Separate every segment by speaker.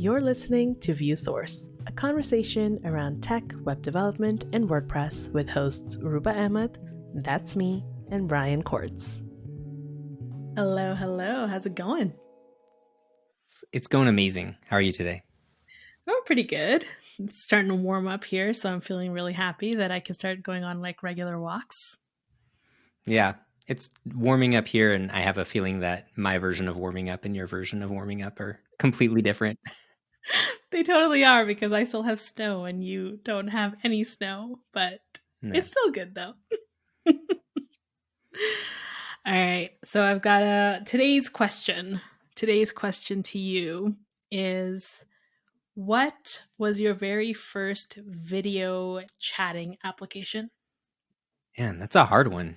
Speaker 1: You're listening to ViewSource, a conversation around tech, web development, and WordPress with hosts Aurooba Ahmed, that's me, and Brian Quartz. Hello, hello. How's it going?
Speaker 2: It's going amazing. How are you today?
Speaker 1: Oh, pretty good. It's starting to warm up here, so I'm feeling really happy that I can start going on like regular walks.
Speaker 2: Yeah, it's warming up here, and I have a feeling that my version of warming up and your version of warming up are completely different.
Speaker 1: They totally are because I still have snow and you don't have any snow, but
Speaker 2: No.
Speaker 1: it's still good though. All right. So I've got today's question. Today's question to you is, what was your very first video chatting application?
Speaker 2: Man, that's a hard one.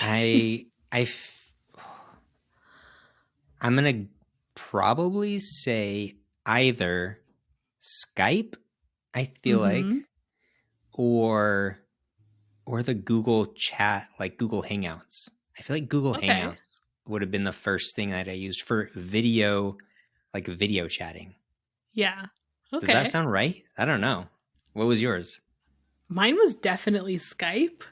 Speaker 2: I'm gonna probably say either Skype, I feel like,
Speaker 1: Mm-hmm.
Speaker 2: or the Google chat, like Google Hangouts. I feel like Google
Speaker 1: Okay.
Speaker 2: Hangouts would have been the first thing that I used for video, like video chatting.
Speaker 1: Yeah.
Speaker 2: Does that
Speaker 1: Okay.
Speaker 2: sound right? I don't know. What was yours?
Speaker 1: Mine was definitely Skype.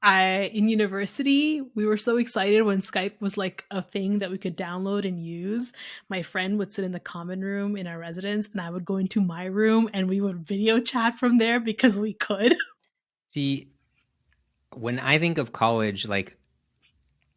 Speaker 1: In university, we were so excited when Skype was like a thing that we could download and use. My friend would sit in the common room in our residence, and I would go into my room and we would video chat from there because we could.
Speaker 2: See, when I think of college, like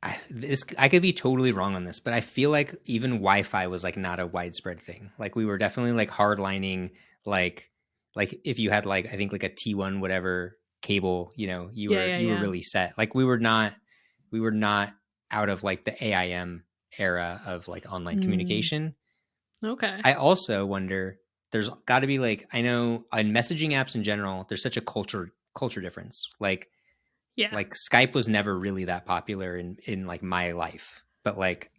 Speaker 2: I could be totally wrong on this, but I feel like even Wi-Fi was like not a widespread thing. Like we were definitely like hardlining, like if you had like I think like a T1 whatever cable, you
Speaker 1: Yeah,
Speaker 2: were
Speaker 1: yeah,
Speaker 2: you were
Speaker 1: yeah.
Speaker 2: really set. Like we were not out of like the AIM era of like online
Speaker 1: Mm,
Speaker 2: communication.
Speaker 1: okay.
Speaker 2: I also wonder there's got to be like I know on messaging apps in general, there's such a culture difference.
Speaker 1: Yeah.
Speaker 2: Like Skype was never really that popular in like my life, but like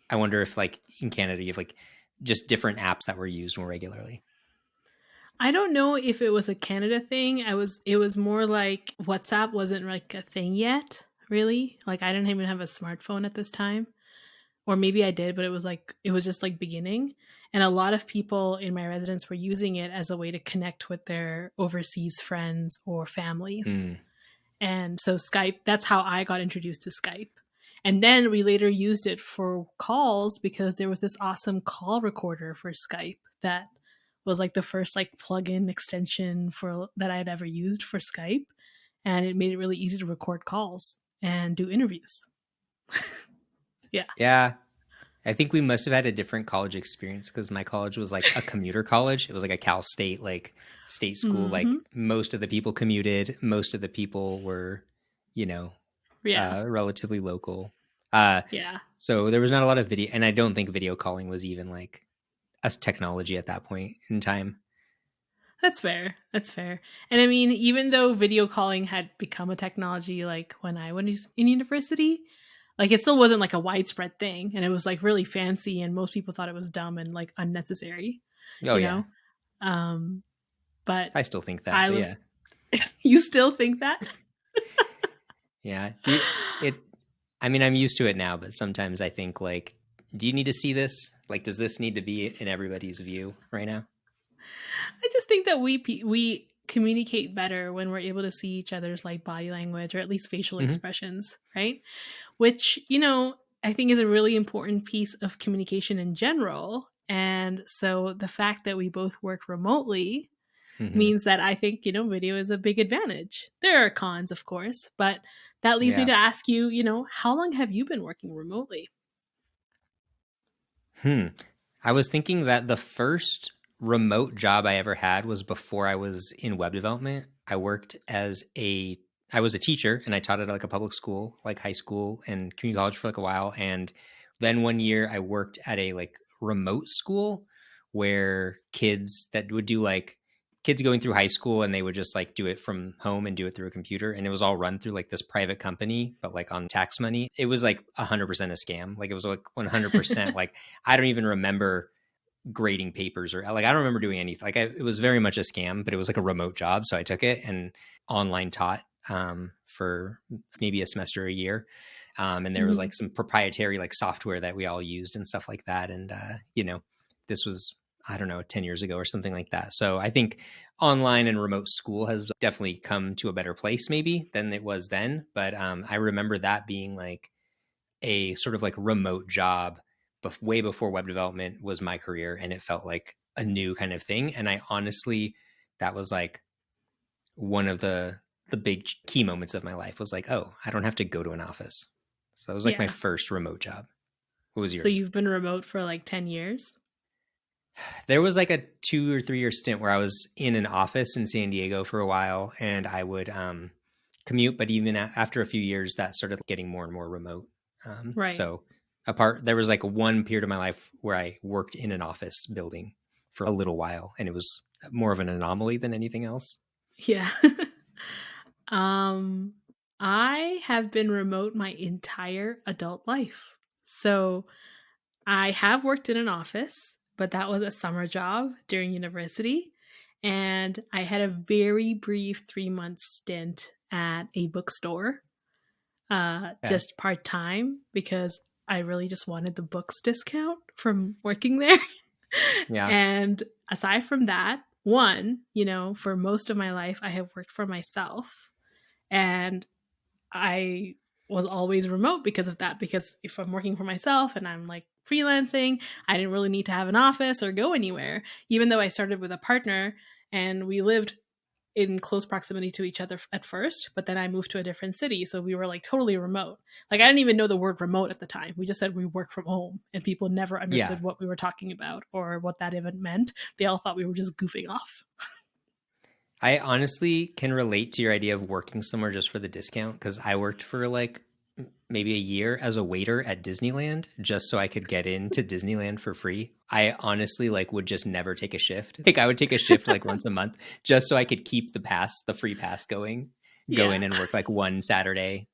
Speaker 2: I wonder if like in Canada you have like just different apps that were used more regularly.
Speaker 1: I don't know if it was a Canada thing. It was more like WhatsApp wasn't like a thing yet, really. Like I didn't even have a smartphone at this time. Or maybe I did, but it was just like beginning. And a lot of people in my residence were using it as a way to connect with their overseas friends or families.
Speaker 2: Mm,
Speaker 1: And so Skype, that's how I got introduced to Skype. And then we later used it for calls because there was this awesome call recorder for Skype that was like the first like plug-in extension for that I had ever used for Skype, and it made it really easy to record calls and do interviews. Yeah.
Speaker 2: yeah, I think we must have had a different college experience because my college was like a commuter college. It was like a Cal State like state school. Like
Speaker 1: Mhm.
Speaker 2: most of the people commuted, most of the people were, you know,
Speaker 1: Yeah.
Speaker 2: relatively local. Uh,
Speaker 1: Yeah.
Speaker 2: so there was not a lot of video, and I don't think video calling was even like a technology at that point in time.
Speaker 1: That's fair. That's fair. And I mean, even though video calling had become a technology like when I was in university, like it still wasn't like a widespread thing, and it was like really fancy and most people thought it was dumb and like unnecessary,
Speaker 2: Oh
Speaker 1: you
Speaker 2: yeah,
Speaker 1: know? Um but
Speaker 2: I still think that,
Speaker 1: I
Speaker 2: but
Speaker 1: live
Speaker 2: yeah,
Speaker 1: you still think that?
Speaker 2: yeah. It? I mean, I'm used to it now, but sometimes I think like, do you need to see this? Like, does this need to be in everybody's view right now?
Speaker 1: I just think that we communicate better when we're able to see each other's like body language or at least facial
Speaker 2: Hmm.
Speaker 1: expressions, right? Which, I think is a really important piece of communication in general. And so the fact that we both work remotely
Speaker 2: Hmm.
Speaker 1: means that I think, video is a big advantage. There are cons, of course, but that leads me
Speaker 2: Yeah.
Speaker 1: to ask you, how long have you been working remotely?
Speaker 2: Hmm. I was thinking that the first remote job I ever had was before I was in web development. I was a teacher and I taught at like a public school, like high school and community college for like a while. And then one year I worked at a like remote school where kids that would do like kids going through high school and they would just like do it from home and do it through a computer. And it was all run through like this private company, but like on tax money. It was like 100% a scam. Like it was like 100% like I don't even remember grading papers or like I don't remember doing anything. Like it was very much a scam, but it was like a remote job, so I took it and online taught for maybe a semester a year. And there was
Speaker 1: Mhm.
Speaker 2: like some proprietary like software that we all used and stuff like that. And this was I don't know, 10 years ago or something like that. So I think online and remote school has definitely come to a better place maybe than it was then. But I remember that being like a sort of like remote job way before web development was my career. And it felt like a new kind of thing. And I honestly, that was like one of the big key moments of my life was like, oh, I don't have to go to an office. So it was like my
Speaker 1: Yeah.
Speaker 2: first remote job. What was
Speaker 1: So
Speaker 2: yours?
Speaker 1: you've been remote for like 10 years?
Speaker 2: There was like a 2 or 3 year stint where I was in an office in San Diego for a while, and I would commute. But even after a few years, that started getting more and more remote.
Speaker 1: Right.
Speaker 2: So there was like one period of my life where I worked in an office building for a little while, and it was more of an anomaly than anything else.
Speaker 1: Yeah. um I have been remote my entire adult life. So I have worked in an office, but that was a summer job during university. And I had a very brief 3 month stint at a bookstore,
Speaker 2: Okay.
Speaker 1: just part time because I really just wanted the books discount from working there.
Speaker 2: Yeah.
Speaker 1: And aside from that, one, for most of my life, I have worked for myself. And I was always remote because of that. Because if I'm working for myself and I'm like freelancing, I didn't really need to have an office or go anywhere. Even though I started with a partner and we lived in close proximity to each other at first, but then I moved to a different city. So we were like totally remote. Like I didn't even know the word remote at the time. We just said we work from home and people never
Speaker 2: Yeah.
Speaker 1: understood what we were talking about or what that even meant. They all thought we were just goofing off.
Speaker 2: I honestly can relate to your idea of working somewhere just for the discount because I worked for like maybe a year as a waiter at Disneyland just so I could get into Disneyland for free. I honestly like would just never take a shift. Like I would take a shift like once a month just so I could keep the free pass going, go
Speaker 1: Yeah.
Speaker 2: in and work like one Saturday,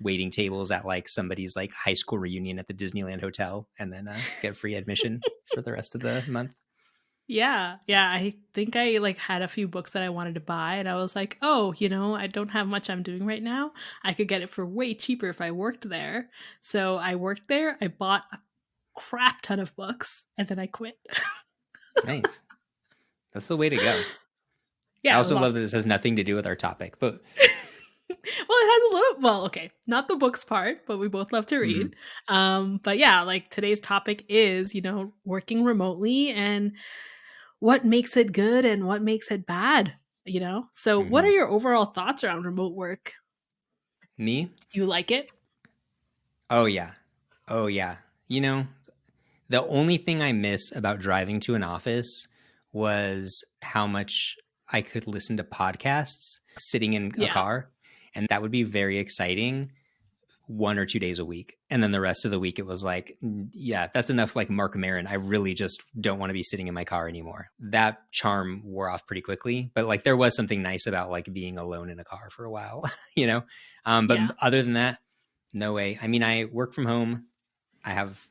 Speaker 2: waiting tables at like somebody's like high school reunion at the Disneyland hotel and then get free admission for the rest of the month.
Speaker 1: Yeah, yeah. I think I like had a few books that I wanted to buy, and I was like, oh, I don't have much I'm doing right now. I could get it for way cheaper if I worked there. So I worked there. I bought a crap ton of books, and then I quit.
Speaker 2: Nice. That's the way to go. I
Speaker 1: Yeah, it was
Speaker 2: also love that
Speaker 1: awesome.
Speaker 2: this has nothing to do with our topic, but
Speaker 1: Well, it has a little. Well, okay, not the books part, but we both love to read.
Speaker 2: mhm,
Speaker 1: But yeah, like today's topic is, working remotely and what makes it good and what makes it bad. So what are
Speaker 2: mhm.
Speaker 1: your overall thoughts around remote work?
Speaker 2: Me?
Speaker 1: Do you like it?
Speaker 2: Oh yeah. Oh yeah. You know, the only thing I miss about driving to an office was how much I could listen to podcasts sitting in a
Speaker 1: Yeah.
Speaker 2: car, and that would be very exciting 1 or 2 days a week. And then the rest of the week, it was like, yeah, that's enough like Mark Maron. I really just don't want to be sitting in my car anymore. That charm wore off pretty quickly, but like there was something nice about like being alone in a car for a while, you know? But
Speaker 1: Yeah.
Speaker 2: other than that, no way. I mean, I work from home. I have,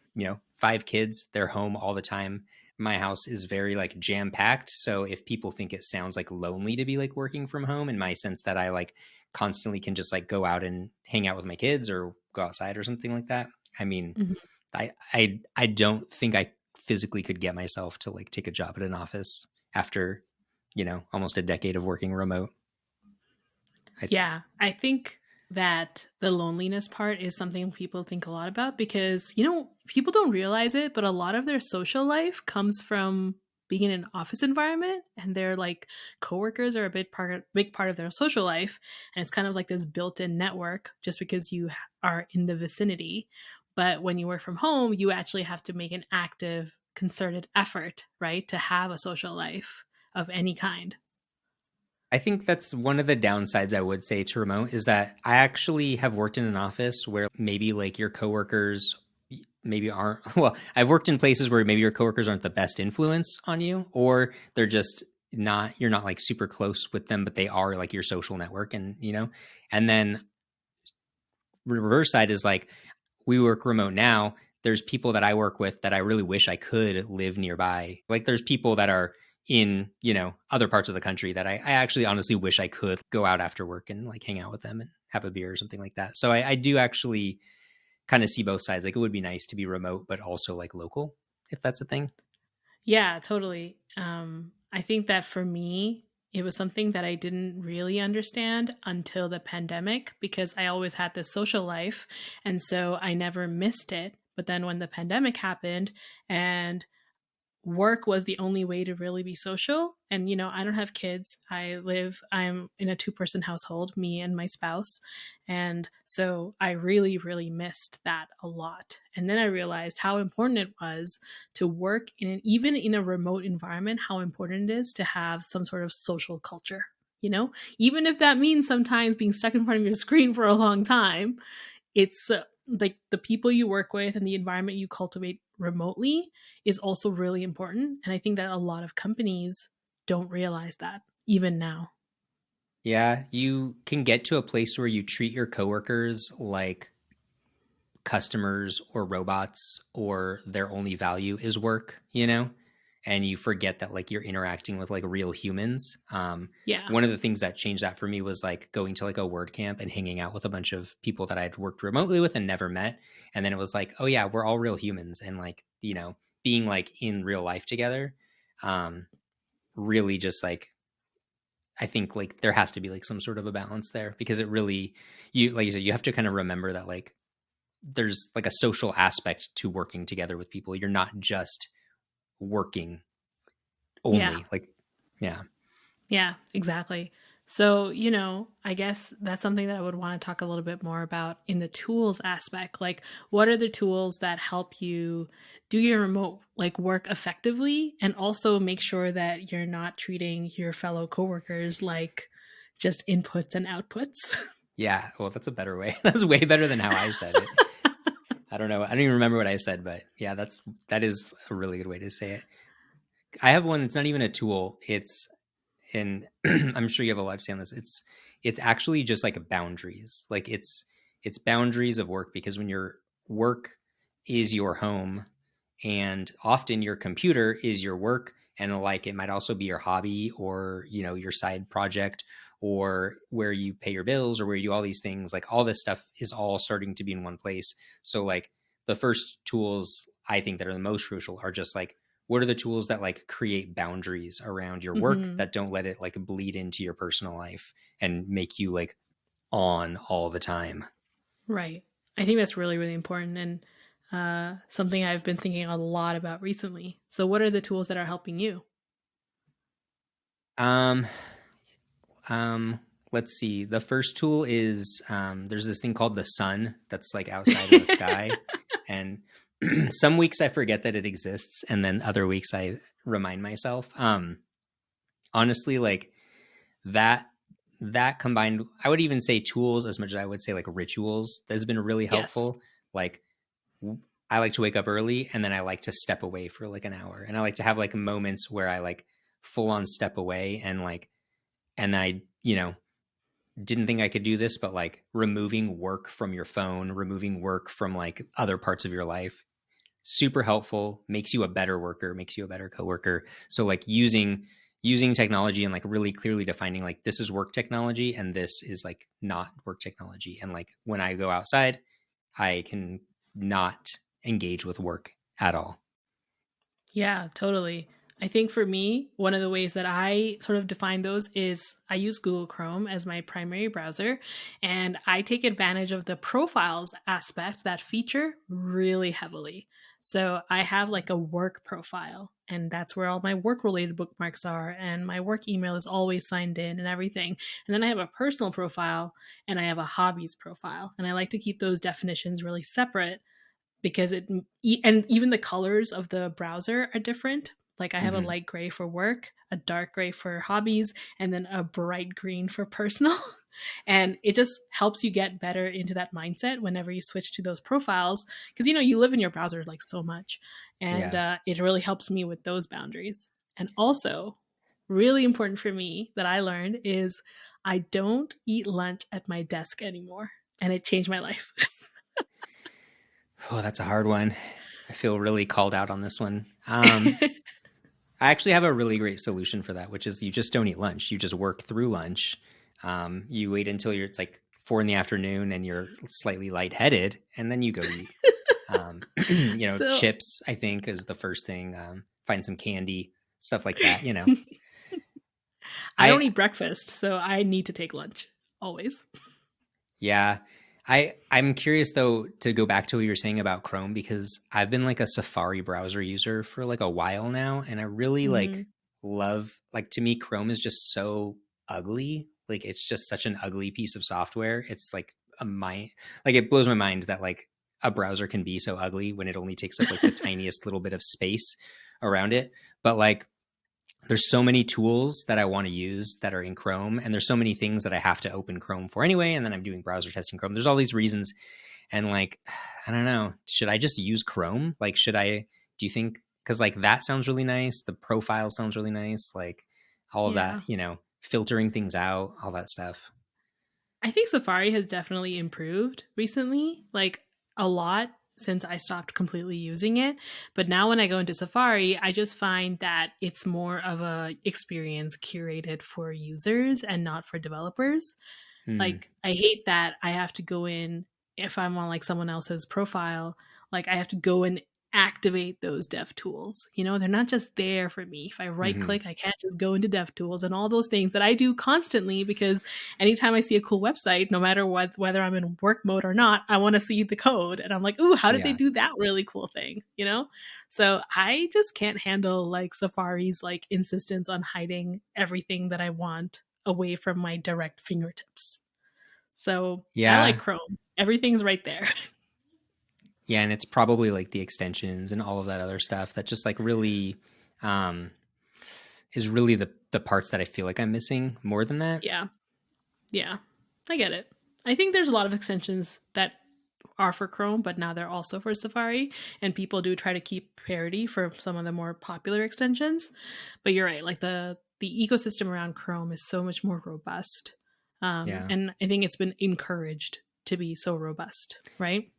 Speaker 2: 5 kids. They're home all the time. My house is very like jam packed. So if people think it sounds like lonely to be like working from home, in my sense that I like constantly can just like go out and hang out with my kids or go outside or something like that. I mean,
Speaker 1: Mhm.
Speaker 2: I don't think I physically could get myself to like take a job at an office after, almost a decade of working remote. I think.
Speaker 1: Yeah. I think that the loneliness part is something people think a lot about because, people don't realize it, but a lot of their social life comes from being in an office environment and their like coworkers are a big part of their social life, and it's kind of like this built-in network just because you are in the vicinity. But when you work from home, you actually have to make an active concerted effort, right, to have a social life of any kind.
Speaker 2: I think that's one of the downsides I would say to remote is that I actually have worked in an office where maybe like your coworkers maybe aren't well, I've worked in places where maybe your coworkers aren't the best influence on you or they're just not you're not like super close with them but they are like your social network and then reverse side is like we work remote now. There's people that I work with that I really wish I could live nearby. Like there's people that are in, other parts of the country that I actually honestly wish I could go out after work and like hang out with them and have a beer or something like that. So I do actually kind of see both sides. Like it would be nice to be remote, but also like local, if that's a thing.
Speaker 1: Yeah, totally. I think that for me, it was something that I didn't really understand until the pandemic because I always had this social life. And so I never missed it. But then when the pandemic happened and work was the only way to really be social. And, I don't have kids. I'm in a two-person household, me and my spouse. And so I really, really missed that a lot. And then I realized how important it was to work even in a remote environment, how important it is to have some sort of social culture. Even if that means sometimes being stuck in front of your screen for a long time, it's like the people you work with and the environment you cultivate remotely is also really important. And I think that a lot of companies don't realize that even now.
Speaker 2: Yeah, you can get to a place where you treat your coworkers like customers or robots, or their only value is work, and you forget that like you're interacting with like real humans.
Speaker 1: Yeah.
Speaker 2: One of the things that changed that for me was like going to like a word camp and hanging out with a bunch of people that I'd worked remotely with and never met. And then it was like, oh yeah, we're all real humans. And like, being like in real life together, um, really just like, I think like there has to be like some sort of a balance there, because it really, you like you said, you have to kind of remember that like there's like a social aspect to working together with people. You're not just working
Speaker 1: Yeah.
Speaker 2: only. Like, yeah.
Speaker 1: Yeah, exactly. So, I guess that's something that I would want to talk a little bit more about in the tools aspect. Like, what are the tools that help you do your remote like work effectively and also make sure that you're not treating your fellow coworkers like just inputs and outputs?
Speaker 2: Yeah. Well, that's a better way. That's way better than how I said it. I don't know. I don't even remember what I said, but yeah, that is a really good way to say it. I have one that's not even a tool. It's and I'm sure you have a lot to say on this. It's actually just like boundaries. Like it's boundaries of work, because when your work is your home, and often your computer is your work, and like it might also be your hobby, or your side project, or where you pay your bills, or where you do all these things. Like all this stuff is all starting to be in one place. So like the first tools I think that are the most crucial are just like, what are the tools that like create boundaries around your work
Speaker 1: Hmm.
Speaker 2: that don't let it like bleed into your personal life and make you like on all the time?
Speaker 1: Right. I think that's really, really important and something I've been thinking a lot about recently. So, what are the tools that are helping you?
Speaker 2: Um, um, let's see. The first tool is, there's this thing called the sun that's like outside in the sky, and some weeks I forget that it exists, and then other weeks I remind myself. Honestly, like that that combined, I would even say tools as much as I would say like rituals, that's been really
Speaker 1: Yes.
Speaker 2: helpful. Like I like to wake up early, and then I like to step away for like an hour, and I like to have like moments where I like full on step away, and like, and I didn't think I could do this, but like removing work from your phone, removing work from like other parts of your life, super helpful, makes you a better worker, makes you a better coworker. So like using technology and like really clearly defining like this is work technology and this is like not work technology. And like when I go outside, I can not engage with work at all.
Speaker 1: Yeah, totally. I think for me, one of the ways that I sort of define those is I use Google Chrome as my primary browser, and I take advantage of the profiles aspect, that feature, really heavily. So I have like a work profile, and that's where all my work related bookmarks are, and my work email is always signed in and everything. And then I have a personal profile and I have a hobbies profile, and I like to keep those definitions really separate because and even the colors of the browser are different. Like I have a
Speaker 2: Mm-hmm.
Speaker 1: light gray for work, a dark gray for hobbies, and then a bright green for personal. And it just helps you get better into that mindset whenever you switch to those profiles because you live in your browser like so much, and
Speaker 2: Yeah.
Speaker 1: it really helps me with those boundaries. And also, really important for me that I learned is I don't eat lunch at my desk anymore, and it changed my life.
Speaker 2: Oh, that's a hard one. I feel really called out on this one. I actually have a really great solution for that, which is you just don't eat lunch. You just work through lunch. You wait until it's like 4 in the afternoon and you're slightly lightheaded, and then you go eat.
Speaker 1: So
Speaker 2: Chips, I think, is the first thing. find some candy, stuff like that, you know.
Speaker 1: I don't
Speaker 2: I
Speaker 1: eat breakfast, so I need to take lunch always.
Speaker 2: Yeah. I'm curious though to go back to what you were saying about Chrome because I've been like a Safari browser user for like a while now and I really
Speaker 1: Hmm.
Speaker 2: like love like to me Chrome is just so ugly. Like it's just such an ugly piece of software. It's like a mind like it blows my mind that like a browser can be so ugly when it only takes up like the tiniest little bit of space around it. But like there's so many tools that I want to use that are in Chrome, and there's so many things that I have to open Chrome for anyway. And then I'm doing browser testing Chrome. There's all these reasons, and like, I don't know, should I just use Chrome? Like, should I? Do you think? Because like that sounds really nice. The profile sounds really nice. Like all of that,
Speaker 1: Yeah.
Speaker 2: you know, filtering things out, all that stuff.
Speaker 1: I think Safari has definitely improved recently, like a lot since I stopped completely using it. But now when I go into Safari, I just find that it's more of a experience curated for users and not for developers.
Speaker 2: Hmm.
Speaker 1: Like I hate that I have to go in if I'm on like someone else's profile, like I have to go and activate those dev tools. You know, they're not just there for me. If I right
Speaker 2: Hmm.
Speaker 1: click, I can't just go into dev tools and all those things that I do constantly because anytime I see a cool website, no matter what whether I'm in work mode or not, I want to see the code and I'm like, "Ooh, how did they
Speaker 2: Yeah.
Speaker 1: do that really cool thing?" You know? So, I just can't handle like Safari's like insistence on hiding everything that I want away from my direct fingertips. So I like
Speaker 2: Yeah.
Speaker 1: Chrome. Everything's right there.
Speaker 2: Yeah. And it's probably like the extensions and all of that other stuff that just like really um, is really the parts that I feel like I'm missing more than that.
Speaker 1: Yeah. Yeah. I get it. I think there's a lot of extensions that are for Chrome, but now they're also for Safari. And people do try to keep parity for some of the more popular extensions. But you're right, like the ecosystem around Chrome is so much more robust.
Speaker 2: Yeah.
Speaker 1: And I think it's been encouraged to be so robust, right?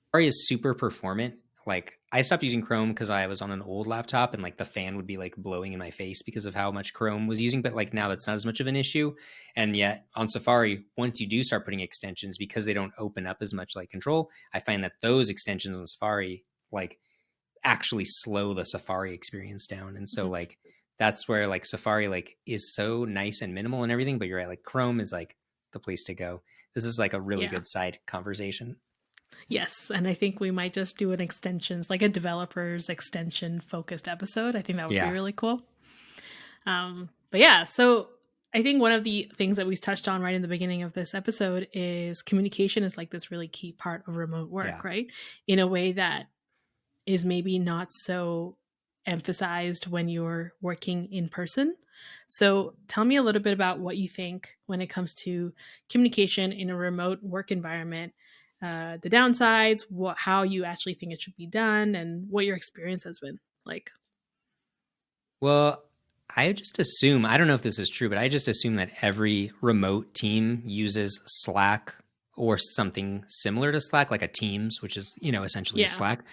Speaker 2: Safari is super performant. Like I stopped using Chrome because I was on an old laptop and like the fan would be like blowing in my face because of how much Chrome was using. But like now that's not as much of an issue. And yet on Safari, once you do start putting extensions, because they don't open up as much like control, I find that those extensions on Safari like actually slow the Safari experience down. And so
Speaker 1: Mhm.
Speaker 2: like that's where like Safari like is so nice and minimal and everything. But you're right, like Chrome is like the place to go. This is like a really
Speaker 1: Yeah.
Speaker 2: good side conversation.
Speaker 1: Yes, and I think we might just do an extensions, like a developers extension focused episode. I think that would be
Speaker 2: Yeah.
Speaker 1: really cool. But yeah, so I think one of the things that we touched on right in the beginning of this episode is communication is like this really key part of remote
Speaker 2: Yeah.
Speaker 1: work, right? In a way that is maybe not so emphasized when you're working in person. So tell me a little bit about what you think when it comes to communication in a remote work environment, the downsides, how you actually think it should be done, and what your experience has been like.
Speaker 2: Well, I just assume, I don't know if this is true, but I just assume that every remote team uses Slack or something similar to Slack, like a Teams, which is, you know, essentially a
Speaker 1: Yeah.
Speaker 2: Slack.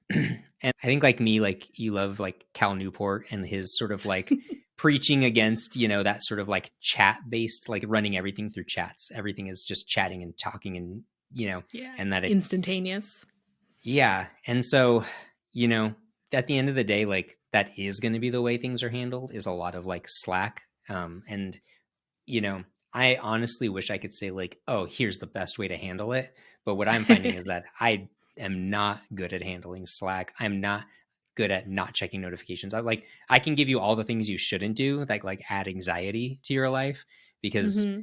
Speaker 2: And I think like me, like you love like Cal Newport and his sort of like preaching against, you know, that sort of like chat based, like running everything through chats. Everything is just chatting and talking and, you know,
Speaker 1: Yeah.
Speaker 2: and that it
Speaker 1: Instantaneous.
Speaker 2: yeah. And so, you know, at the end of the day, like that is going to be the way things are handled is a lot of like Slack. And, you know, I honestly wish I could say like, oh, here's the best way to handle it. But what I'm finding is that I am not good at handling Slack. I'm not good at not checking notifications. I can give you all the things you shouldn't do, like add anxiety to your life because
Speaker 1: Hmm.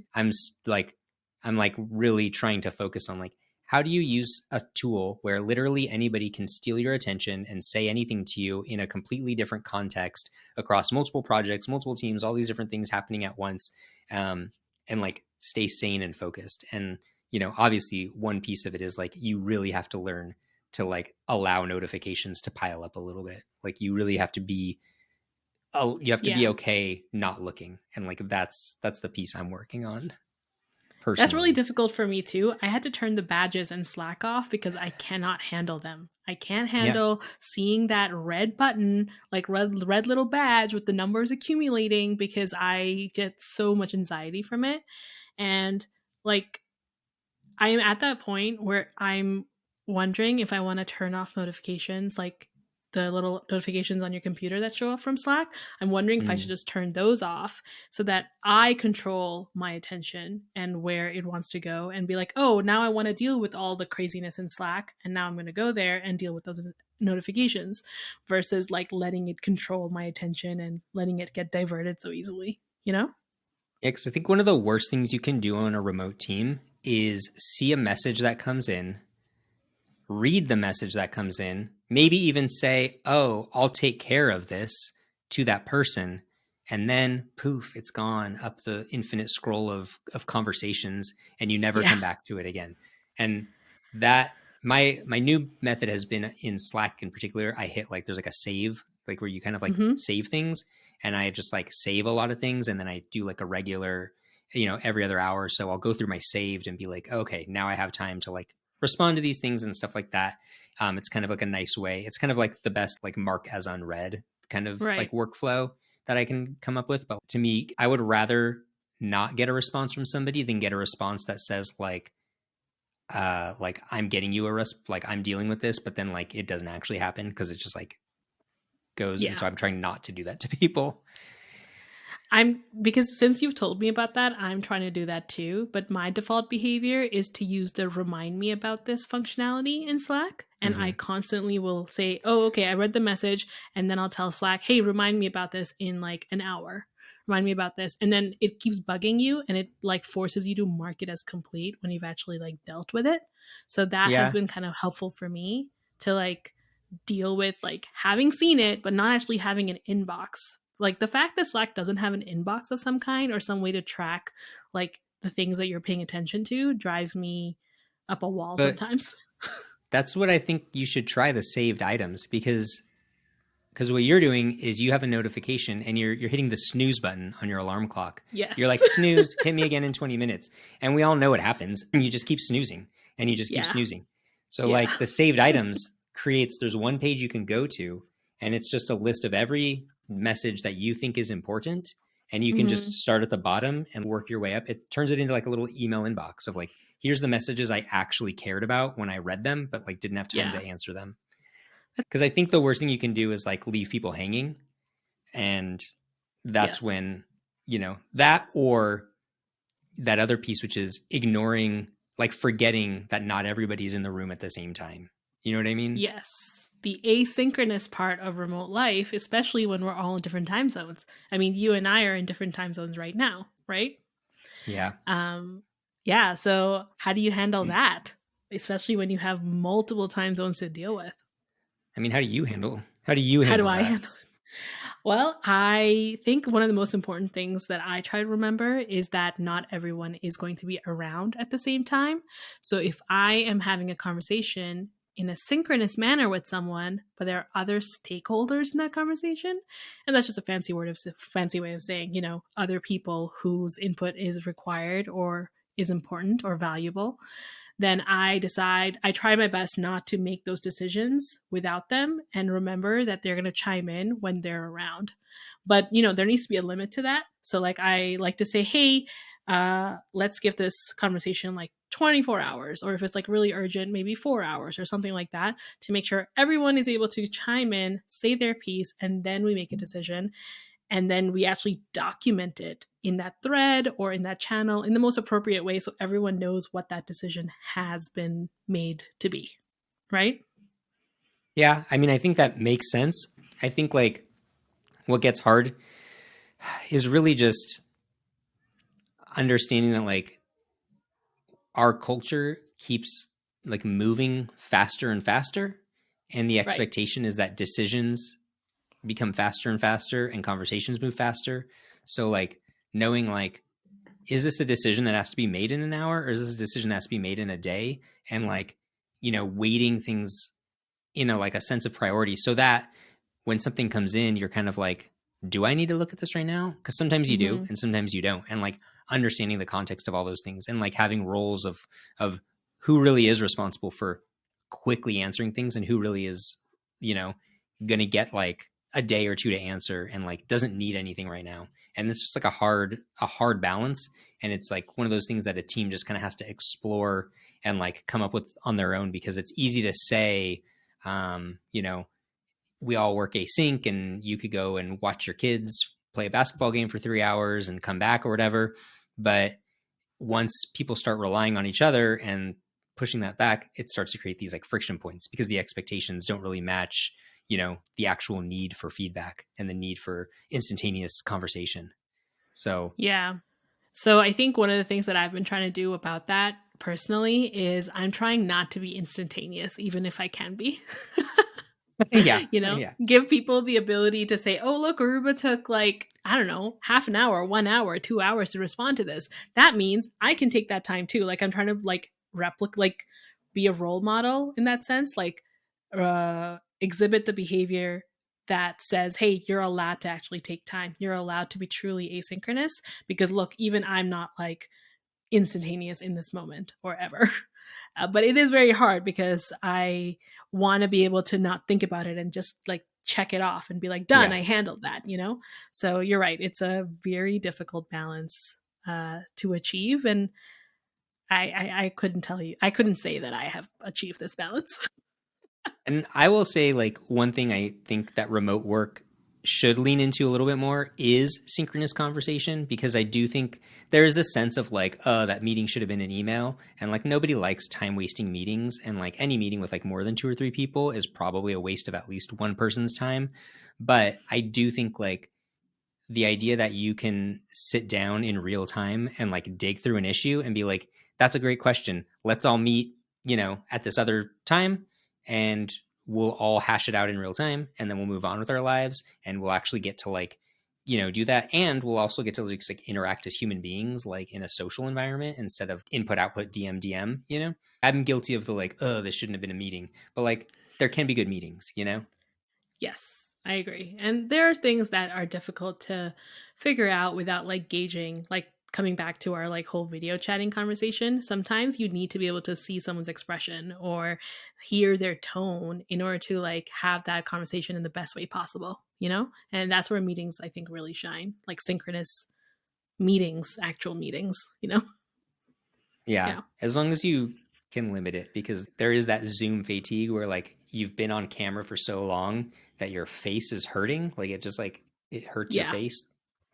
Speaker 2: like I'm like really trying to focus on like how do you use a tool where literally anybody can steal your attention and say anything to you in a completely different context across multiple projects, multiple teams, all these different things happening at once, and like stay sane and focused. And you know, obviously, one piece of it is like you really have to learn to like allow notifications to pile up a little bit. Like you really have to be, oh, you have to be
Speaker 1: Yeah.
Speaker 2: okay not looking, and like that's the piece I'm working on
Speaker 1: That's really
Speaker 2: personally.
Speaker 1: difficult for me too. I had to turn the badges and Slack off because I cannot handle them. I can't
Speaker 2: Yeah,
Speaker 1: handle seeing that red button, like red little badge with the numbers accumulating because I get so much anxiety from it. And like I am at that point where I'm wondering if I want to turn off notifications like the little notifications on your computer that show up from Slack. I'm wondering if I should
Speaker 2: Mm.
Speaker 1: just turn those off so that I control my attention and where it wants to go and be like, oh, now I want to deal with all the craziness in Slack. And now I'm going to go there and deal with those notifications versus like letting it control my attention and letting it get diverted so easily, you know?
Speaker 2: Yeah, because I think one of the worst things you can do on a remote team is see a message that comes in, read the message that comes in, maybe even say, oh, I'll take care of this to that person. And then poof, it's gone up the infinite scroll of conversations and you never
Speaker 1: Yeah.
Speaker 2: come back to it again. And that my new method has been in Slack in particular. I hit like there's like a save, like where you kind of like
Speaker 1: Mm-hmm.
Speaker 2: save things. And I just like save a lot of things and then I do like a regular, you know, every other hour or so I'll go through my saved and be like, okay, now I have time to like respond to these things and stuff like that. It's kind of like a nice way. It's kind of like the best like mark as unread kind of like
Speaker 1: Right.
Speaker 2: workflow that I can come up with. But to me, I would rather not get a response from somebody than get a response that says like I'm getting you a like I'm dealing with this, but then like it doesn't actually happen because it just like goes. And
Speaker 1: Yeah.
Speaker 2: so I'm trying not to do that to people.
Speaker 1: I'm because since you've told me about that, I'm trying to do that too. But my default behavior is to use the remind me about this functionality in Slack. And I
Speaker 2: Mm-hmm.
Speaker 1: constantly will say, oh, okay, I read the message. And then I'll tell Slack, hey, remind me about this in like an hour. Remind me about this. And then it keeps bugging you and it like forces you to mark it as complete when you've actually like dealt with it. So that has
Speaker 2: Yeah.
Speaker 1: been kind of helpful for me to like deal with like having seen it, but not actually having an inbox. Like the fact that Slack doesn't have an inbox of some kind or some way to track like the things that you're paying attention to drives me up a wall
Speaker 2: But
Speaker 1: sometimes.
Speaker 2: that's what I think you should try, the saved items, because what you're doing is you have a notification and you're hitting the snooze button on your alarm clock. You're
Speaker 1: Yes.
Speaker 2: like, snooze, hit me again in 20 minutes. And we all know what happens. You just keep snoozing and you just keep
Speaker 1: Yeah.
Speaker 2: snoozing. So
Speaker 1: Yeah.
Speaker 2: like the saved items creates, there's one page you can go to and it's just a list of every message that you think is important. And you can just
Speaker 1: Hmm.
Speaker 2: start at the bottom and work your way up. It turns it into like a little email inbox of like, here's the messages I actually cared about when I read them, but like didn't have time
Speaker 1: Yeah.
Speaker 2: to answer them. Because I think the worst thing you can do is like leave people hanging. And that's
Speaker 1: Yes.
Speaker 2: when, you know, that or that other piece, which is ignoring, like forgetting that not everybody's in the room at the same time. You know what I mean?
Speaker 1: Yes. The asynchronous part of remote life, especially when we're all in different time zones. I mean, you and I are in different time zones right now, right?
Speaker 2: Yeah.
Speaker 1: Um, yeah. So, how do you handle that, especially when you have multiple time zones to deal with?
Speaker 2: I mean, how do you
Speaker 1: How do
Speaker 2: handle
Speaker 1: I
Speaker 2: that?
Speaker 1: handle it? Well, I think one of the most important things that I try to remember is that not everyone is going to be around at the same time. So if I am having a conversation in a synchronous manner with someone, but there are other stakeholders in that conversation, and that's just a fancy way of saying, other people whose input is required or is important or valuable, then I try my best not to make those decisions without them and remember that they're going to chime in when they're around. But, there needs to be a limit to that. So, like, I like to say, hey, let's give this conversation like 24 hours, or if it's like really urgent, maybe 4 hours or something like that to make sure everyone is able to chime in, say their piece, and then we make a decision and then we actually document it in that thread or in that channel in the most appropriate way so everyone knows what that decision has been made to be, right?
Speaker 2: Yeah. I mean, I think that makes sense. I think like what gets hard is really just understanding that like our culture keeps like moving faster and faster. And the
Speaker 1: Right.
Speaker 2: expectation is that decisions become faster and faster and conversations move faster. So like knowing like, is this a decision that has to be made in an hour or is this a decision that has to be made in a day? And like, you know, weighting things in a like a sense of priority so that when something comes in, you're kind of like, do I need to look at this right now? Because sometimes you do
Speaker 1: Mm-hmm.
Speaker 2: and sometimes you don't. And like understanding the context of all those things and like having roles of who really is responsible for quickly answering things and who really is, you know, gonna get like a day or two to answer and like doesn't need anything right now. And it's just like a hard balance. And it's like one of those things that a team just kind of has to explore and like come up with on their own because it's easy to say, you know, we all work async and you could go and watch your kids play a basketball game for 3 hours and come back or whatever. But once people start relying on each other and pushing that back, it starts to create these like friction points because the expectations don't really match, the actual need for feedback and the need for instantaneous conversation. So,
Speaker 1: Yeah. So I think one of the things that I've been trying to do about that personally is I'm trying not to be instantaneous, even if I can be.
Speaker 2: yeah, yeah,
Speaker 1: Give people the ability to say, oh, look, Aruba took like, I don't know, half an hour, 1 hour, 2 hours to respond to this. That means I can take that time too. Like I'm trying to like replicate, like be a role model in that sense, like exhibit the behavior that says, hey, you're allowed to actually take time. You're allowed to be truly asynchronous because look, even I'm not like instantaneous in this moment or ever. But it is very hard because I want to be able to not think about it and just like check it off and be like, done,
Speaker 2: yeah.
Speaker 1: I handled that. So you're right. It's a very difficult balance to achieve. And I couldn't tell you, I couldn't say that I have achieved this balance.
Speaker 2: And I will say, like, one thing I think that remote work should lean into a little bit more is synchronous conversation, because I do think there is this sense of like, that meeting should have been an email. And like, nobody likes time wasting meetings. And like, any meeting with like more than 2 or 3 people is probably a waste of at least one person's time. But I do think like, the idea that you can sit down in real time and like dig through an issue and be like, that's a great question. Let's all meet, at this other time, and we'll all hash it out in real time, and then we'll move on with our lives, and we'll actually get to like, do that. And we'll also get to just like interact as human beings, like in a social environment instead of input, output, DM. I'm guilty of the like, oh, this shouldn't have been a meeting, but like, there can be good meetings.
Speaker 1: Yes, I agree. And there are things that are difficult to figure out without like gauging, like coming back to our like whole video chatting conversation. Sometimes you need to be able to see someone's expression or hear their tone in order to like have that conversation in the best way possible? And that's where meetings I think really shine, like synchronous meetings, actual meetings.
Speaker 2: Yeah,
Speaker 1: Yeah.
Speaker 2: as long as you can limit it, because there is that Zoom fatigue where like you've been on camera for so long that your face is hurting, like it hurts your
Speaker 1: Yeah.
Speaker 2: face,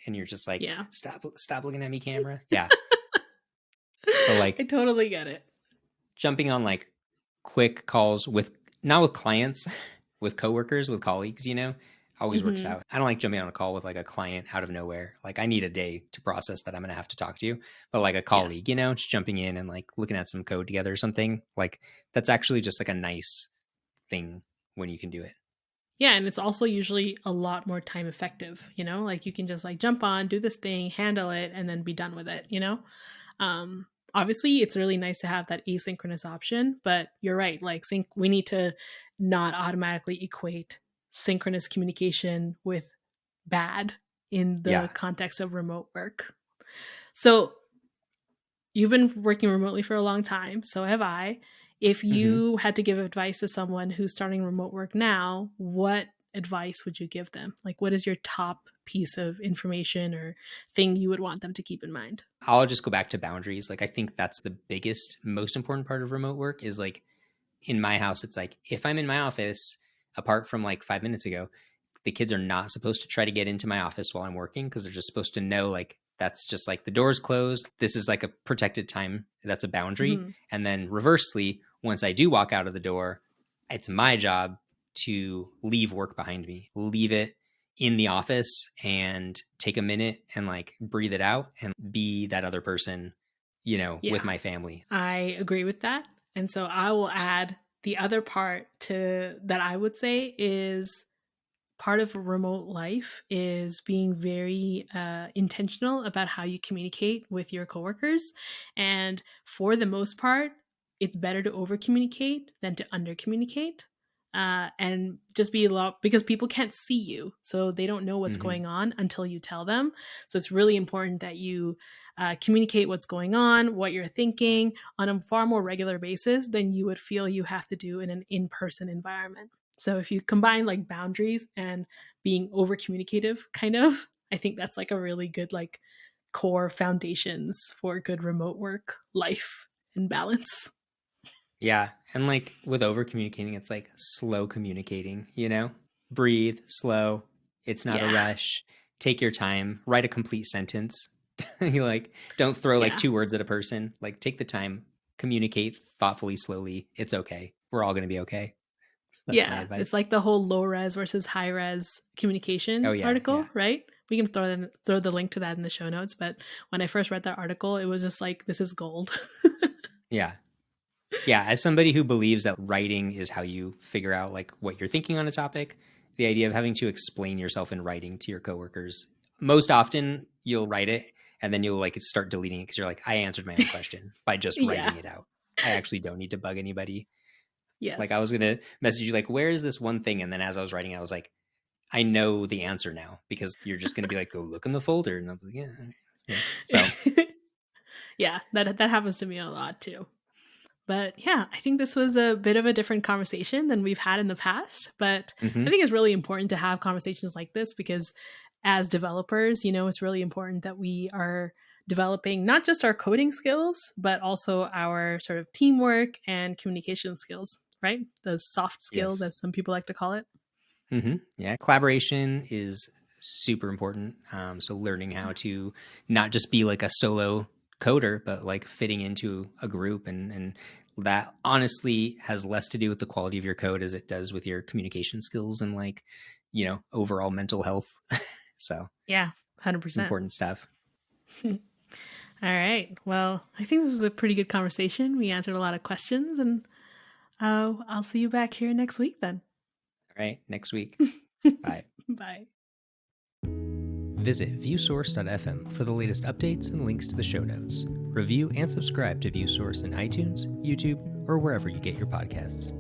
Speaker 2: and you're just like,
Speaker 1: Yeah.
Speaker 2: stop looking at me, camera. Yeah, but
Speaker 1: I
Speaker 2: like
Speaker 1: totally get it.
Speaker 2: jumping on like quick calls with, not with clients, with coworkers, with colleagues, always works
Speaker 1: Hmm.
Speaker 2: out. I don't like jumping on a call with like a client out of nowhere. Like I need a day to process that I'm going to have to talk to you. But like a
Speaker 1: Yes.
Speaker 2: colleague, just jumping in and like looking at some code together or something, like that's actually just like a nice thing when you can do it.
Speaker 1: Yeah, and it's also usually a lot more time effective. Like you can just like jump on, do this thing, handle it, and then be done with it. Obviously it's really nice to have that asynchronous option, but you're right, like we need to not automatically equate synchronous communication with bad in the
Speaker 2: Yeah.
Speaker 1: context of remote work. So you've been working remotely for a long time, so have I. If
Speaker 2: hmm
Speaker 1: you had to give advice to someone who's starting remote work now, what advice would you give them? Like, what is your top piece of information or thing you would want them to keep in mind?
Speaker 2: I'll just go back to boundaries. Like I think that's the biggest, most important part of remote work is like, in my house, it's like if I'm in my office, apart from like 5 minutes ago, the kids are not supposed to try to get into my office while I'm working, because they're just supposed to know like that's just like the door's closed. This is like a protected time. That's a boundary.
Speaker 1: Hmm.
Speaker 2: And then reversely, once I do walk out of the door, it's my job to leave work behind me, leave it in the office and take a minute and like breathe it out and be that other person, with
Speaker 1: Yeah,
Speaker 2: my family.
Speaker 1: I agree with that. And so I will add the other part to that I would say is part of remote life is being very intentional about how you communicate with your coworkers. And for the most part, it's better to over communicate than to under communicate. And just be a lot because people can't see you. So they don't know what's
Speaker 2: hmm
Speaker 1: going on until you tell them. So it's really important that you communicate what's going on, what you're thinking on a far more regular basis than you would feel you have to do in an in person environment. So if you combine like boundaries and being over communicative, kind of, I think that's like a really good like core foundations for good remote work life and balance.
Speaker 2: Yeah. And like with over communicating, it's like slow communicating? breathe, slow. It's not a
Speaker 1: Yeah.
Speaker 2: rush. Take your time. Write a complete sentence. You like, don't throw like
Speaker 1: Yeah.
Speaker 2: 2 words at a person. Like, take the time, communicate thoughtfully, slowly. It's okay. We're all going to be okay. That's my
Speaker 1: Yeah.
Speaker 2: advice.
Speaker 1: It's like the whole low res versus high res
Speaker 2: Oh
Speaker 1: communication
Speaker 2: yeah,
Speaker 1: article,
Speaker 2: yeah,
Speaker 1: right? We can throw the link to that in the show notes. But when I first read that article, it was just like, this is gold.
Speaker 2: yeah. Yeah, as somebody who believes that writing is how you figure out like what you're thinking on a topic, the idea of having to explain yourself in writing to your coworkers, most often you'll write it and then you'll like start deleting it because you're like, I answered my own question by just
Speaker 1: Yeah.
Speaker 2: writing it out. I actually don't need to bug anybody. Like I was
Speaker 1: Yes.
Speaker 2: gonna message you like, where is this one thing? And then as I was writing, I was like, I know the answer now because you're just gonna be like, go look in the folder, and I'm like, yeah, yeah. So
Speaker 1: Yeah, that happens to me a lot too. But yeah, I think this was a bit of a different conversation than we've had in the past. But I
Speaker 2: mhm.
Speaker 1: think it's really important to have conversations like this because as developers, it's really important that we are developing not just our coding skills, but also our sort of teamwork and communication skills, right? The soft skills,
Speaker 2: Yes.
Speaker 1: as some people like to call it.
Speaker 2: Yeah, collaboration is super important. So learning how to not just be like a solo coder, but like fitting into a group, and that honestly has less to do with the quality of your code as it does with your communication skills and like overall mental health. So
Speaker 1: Yeah, 100%.
Speaker 2: important stuff.
Speaker 1: All right. Well, I think this was a pretty good conversation. We answered a lot of questions, and I'll see you back here next week then.
Speaker 2: All right, next week. Bye.
Speaker 1: Bye.
Speaker 2: Visit viewsource.fm for the latest updates and links to the show notes. Review and subscribe to ViewSource in iTunes, YouTube, or wherever you get your podcasts.